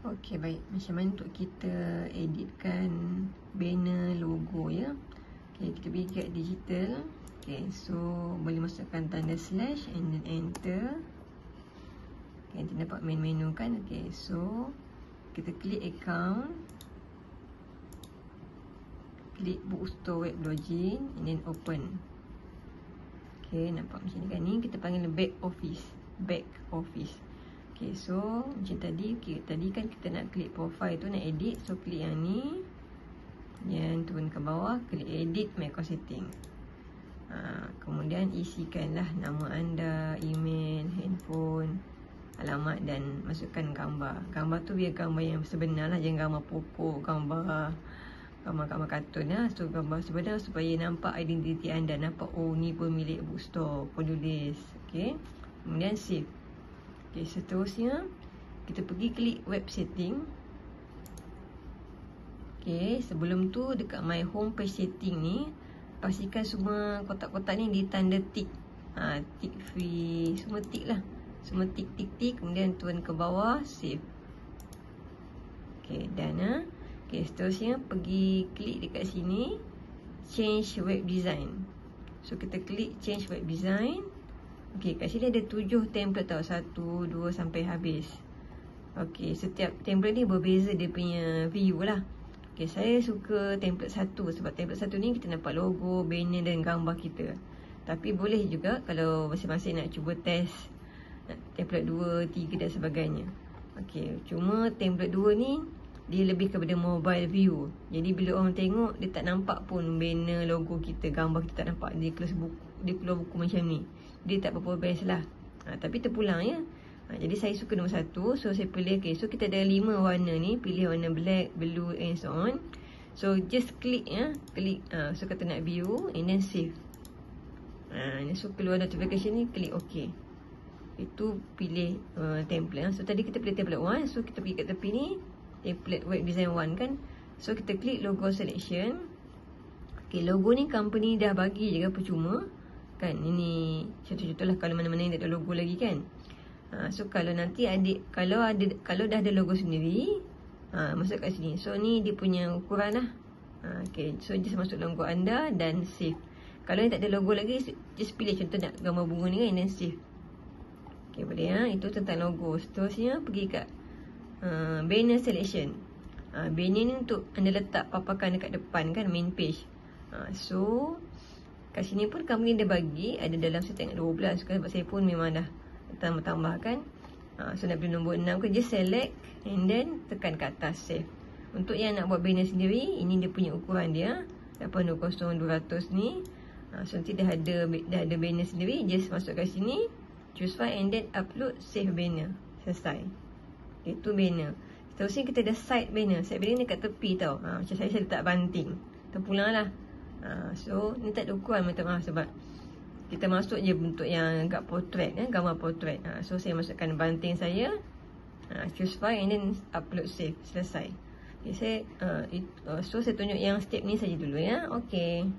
Okey, baik. Macam mana untuk kita editkan banner logo ya? Okey, kita pergi kat digital. Okey, so boleh masukkan tanda slash and then enter. Okey, kita dapat main menu kan? Okey, so kita klik account. Klik bookstore web login and then open. Okey, nampak macam ni kan? Ni kita panggil back office. Back office. Okay, so macam tadi, tadi kan kita nak klik profile tu, nak edit. So klik yang ni, yang turun ke bawah, klik edit macro setting. Kemudian isikanlah nama anda, email, handphone, alamat dan masukkan gambar. Gambar tu biar gambar yang sebenar lah, jangan gambar pokok, gambar kartun lah. So gambar sebenar supaya nampak identiti anda, nampak oh ni pemilik bookstore, penulis. Okay, kemudian save. Okay, seterusnya kita pergi klik web setting. Okay, sebelum tu dekat my home page setting ni, pastikan semua kotak-kotak ni ditanda tick. Tick free, semua tick lah. Semua tick. Kemudian turun ke bawah, save. Okay, done. Okay, seterusnya pergi klik dekat sini, change web design. So kita klik change web design. Okey, kat sini ada 7 template tau. 1, 2 sampai habis. Okey, setiap template ni berbeza dia punya view lah. Okey, saya suka template 1 sebab template 1 ni kita nampak logo, banner dan gambar kita. Tapi boleh juga kalau masing-masing nak cuba test template 2, 3 dan sebagainya. Okey, cuma template 2 ni dia lebih kepada mobile view. Jadi bila orang tengok, dia tak nampak pun banner, logo kita, gambar kita tak nampak. Dia keluar buku macam ni. Dia tak berapa best lah. Tapi terpulang ya. Jadi saya suka nombor 1. So saya pilih. Okay, so kita ada 5 warna ni. Pilih warna black, blue and so on. So just klik ya. Klik. So kata nak view and then save. So keluar notification ni, klik OK. Itu pilih template. So tadi kita pilih template 1. So kita pergi kat tepi ni, template web design 1 kan. So kita klik logo selection. Okay, logo ni company dah bagi je kan, percuma kan. Ini contoh-contoh lah kalau mana-mana yang tak ada logo lagi kan. So kalau nanti kalau dah ada logo sendiri, masuk kat sini. So ni dia punya ukuran lah. Okay, so just masuk logo anda dan save. Kalau yang tak ada logo lagi, just pilih contoh nak gambar bunga ni kan, and then save. Okay, boleh ya. Itu tentang logo. Seterusnya pergi kat banner selection. Banner ni untuk anda letak papakan dekat depan kan, main page. So kat sini pun company dia bagi ada dalam setting 12 kan, sebab saya pun memang dah tambah-tambahkan. So nak pilih nombor 6 kan, just select and then tekan kat atas save. Untuk yang nak buat banner sendiri, ini dia punya ukuran dia 820-200 ni. So nanti dah ada banner sendiri, just masuk kat sini, choose file and then upload, save banner. Selesai. Itu banner. Seterusnya kita ada side banner. Side banner ni kat tepi tau. Macam saya letak banting. Terpulang lah. So ni tak ada ukuran, minta maaf sebab kita masuk je bentuk yang agak portrait kan, gambar portrait. So saya masukkan banting saya, choose file and then upload, save. Selesai. Okay, so saya tunjuk yang step ni saja dulu ya. Okay.